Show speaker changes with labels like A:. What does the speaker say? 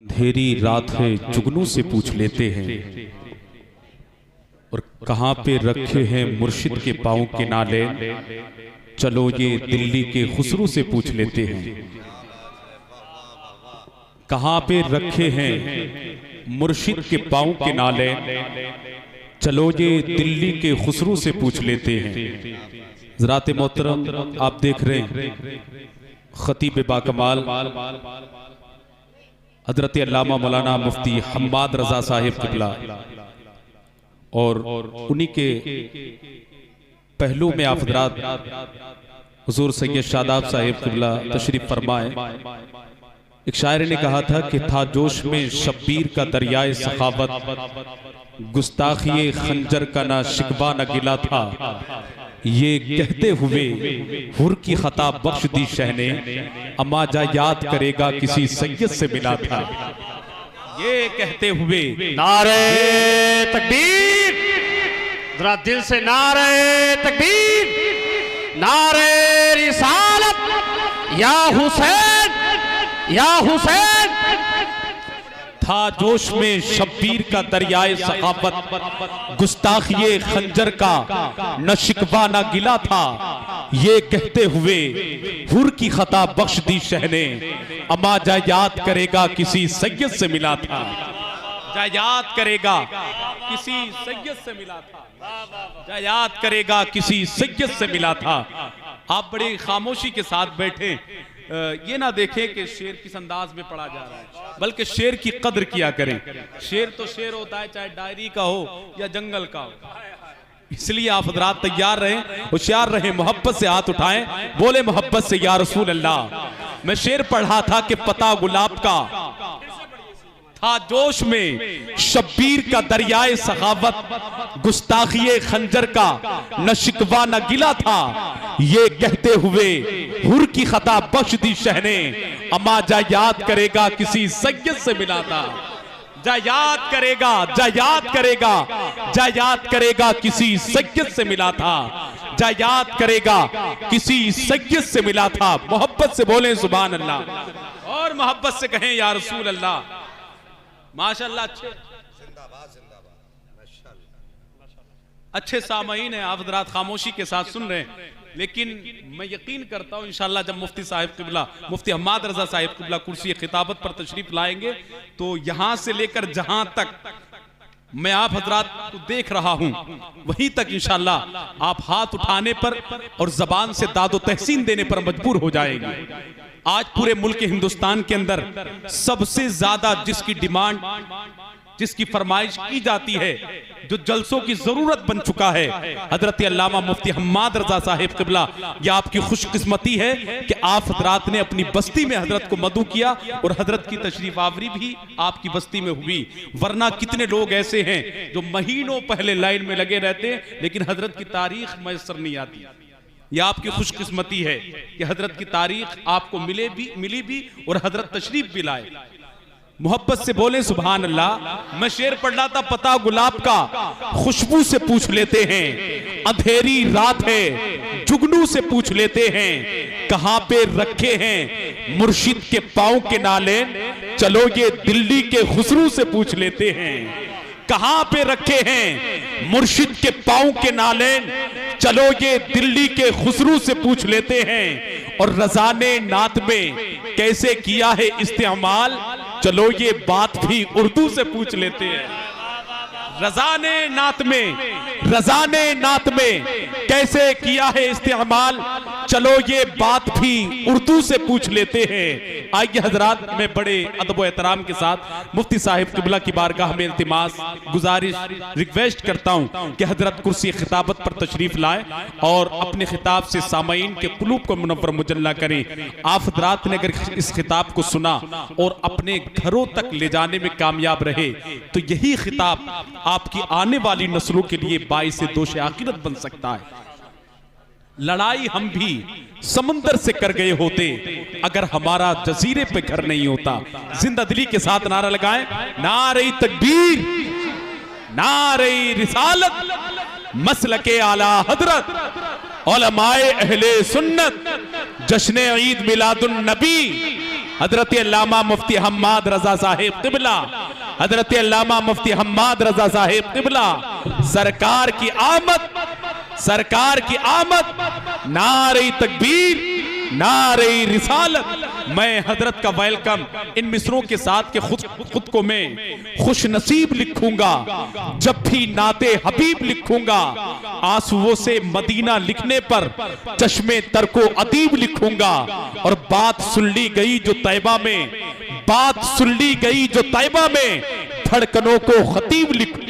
A: अंधेरी रात है जुगनू से पूछ लेते हैं और कहाँ पे रखे हैं मुर्शिद के पाँव के नाले। चलो ये दिल्ली के खुसरू से पूछ लेते हैं। कहाँ पे रखे हैं मुर्शिद के पाँव के नाले। चलो ये दिल्ली के खुसरू से पूछ लेते हैं। ज़रात मोहतरम, आप देख रहे हैं खतीब बाकमाल हजरत अल्लामा मौलाना मुफ्ती हम्माद रजा साहिब किबला और उन्हीं के पहलू में आप हजरात हुजूर सैयद शादाब साहिब किबला तशरीफ फरमाए। एक शायर ने कहा था कि था जोश में शब्बीर का दरियाए सखावत, गुस्ताखिए खंजर का ना शिकवा न गिला था। ये कहते हुए हुर की खता बख्श दी शहने, अम्मा जा याद करेगा किसी सैयद से मिला था। ये कहते हुए
B: नारे तकबीर, जरा दिल से नारे तकबीर, नारे रिसालत, या हुसैन या हुसैन।
A: था जोश में शब्बीर का दरियाए सखावत, गुस्ताखिए खंजर का न शिकवा न गिला था। ये कहते हुए हुर की खता बख्श दी शहने, अम्मा जा याद करेगा किसी सैयद से मिला था। जा याद करेगा किसी सैयद से मिला था। जा याद करेगा किसी सैयद से मिला था। आप बड़ी खामोशी के साथ बैठे, ये ना देखें कि शेर किस अंदाज में पढ़ा जा रहा है, बल्कि शेर की कदर किया करें। शेर तो शेर होता है, चाहे डायरी का हो या जंगल का हो। इसलिए आप हजरात तैयार रहें, होशियार रहें, मोहब्बत से हाथ उठाएं, बोले मोहब्बत से या रसूल अल्लाह। मैं शेर पढ़ा था कि पता गुलाब का था जोश में शब्बीर का दरियाए सखावत, गुस्ताखिए खंजर का न शिकवा न गिला था। ये कहते हुए हुर की खता बख्श दी शहने, अम्मा जा याद करेगा किसी सैयद से मिला था। जा याद करेगा, जा याद करेगा, जा याद करेगा किसी सैयद से मिला था। जा याद करेगा किसी सैयद से मिला था। मोहब्बत से बोलें सुभान अल्लाह और मोहब्बत से कहें या रसूल अल्लाह। माशाअल्लाह, अच्छे सामईन हैं, आप हजरात खामोशी के साथ सुन रहे हैं। लेकिन मैं यकीन करता हूं इंशाअल्लाह जब मुफ्ती साहिब किबला, मुफ्ती हम्माद रजा साहिब किबला कुर्सी खिताबत पर तशरीफ लाएंगे तो यहां से लेकर जहां तक मैं आप हजरात को देख रहा हूं वहीं तक इंशाअल्लाह आप हाथ उठाने पर और जबान से दादो तहसीन देने पर मजबूर हो जाएंगे। आज पूरे मुल्क हिंदुस्तान के अंदर सबसे ज्यादा जिसकी डिमांड, जिसकी फरमाइश की जाती है, जो जलसों की जरूरत बन चुका है, हजरत अल्लामा मुफ्ती हम्माद रजा साहिब किबला। यह आपकी खुशकिस्मती है कि आप हजरात ने अपनी बस्ती में हजरत को मदू किया और हजरत की तशरीफ आवरी भी आपकी बस्ती में हुई। वरना कितने लोग ऐसे हैं जो महीनों पहले लाइन में लगे रहते हैं लेकिन हजरत की तारीख मैसर नहीं आती। यह आपकी खुशकिस्मती है कि हजरत की तारीख आपको मिली भी और हजरत तशरीफ भी लाए। मोहब्बत से बोले सुभान अल्लाह। मैं शेर पढ़ रहा था, पता गुलाब का खुशबू से पूछ लेते हैं, अंधेरी रात है जुगनू से पूछ लेते हैं। कहां पे रखे हैं मुर्शिद के पाँव के नाले। चलो ये दिल्ली के खुसरू से पूछ लेते हैं। कहां पे रखे हैं मुर्शिद के पाँव के नाले। चलो ये दिल्ली के खुसरू से पूछ लेते हैं। और रज़ाने नात में कैसे किया है इस्तेमाल, चलो ये बात भी उर्दू से पूछ लेते हैं। रज़ाने नात में कैसे किया है इस्तेमाल, चलो ये बात भी उर्दू से पूछ लेते हैं। आइए हजरात, मैं बड़े अदब व एहतराम के साथ मुफ्ती साहिब किबला की बारगाह में इल्तिमास, गुजारिश, रिक्वेस्ट करता हूं कि हजरत कुर्सी खिताबत पर तशरीफ लाए और अपने खिताब से सामईन के कुलूब को मुनव्वर मुजल्ला करें। आप हजरात ने अगर इस खिताब को सुना और अपने घरों तक ले जाने में कामयाब रहे तो यही खिताब आपकी आने वाली नस्लों के लिए बाइस दोष आखिरत बन सकता है। लड़ाई हम भी समंदर से कर गए होते अगर हमारा जजीरे पे घर नहीं होता। जिंदा दिली के साथ नारा लगाएं, नारे तकबीर, नारे रिसालत, मसलके आला हजरत, उलमाए अहले सुन्नत, जश्न ईद मिलादुन नबी, हजरत अल्लामा मुफ्ती हम्माद रजा साहिब क़िबला, हजरत अल्लामा मुफ्ती हम्माद रजा साहिब क़िबला, सरकार की आमद, सरकार की आमद, नारे तकबीर, नारे रिसालत। मैं हजरत का वेलकम इन मिसरों के साथ के खुद को मैं खुश नसीब लिखूंगा जब भी नाते हबीब लिखूंगा। आंसुओं से मदीना लिखने पर चश्मे तरको अदीब लिखूंगा। और बात सुन ली गई जो तैबा में, बात सुन ली गई जो तैबा में, धड़कनों को खतीब लिखूंगा।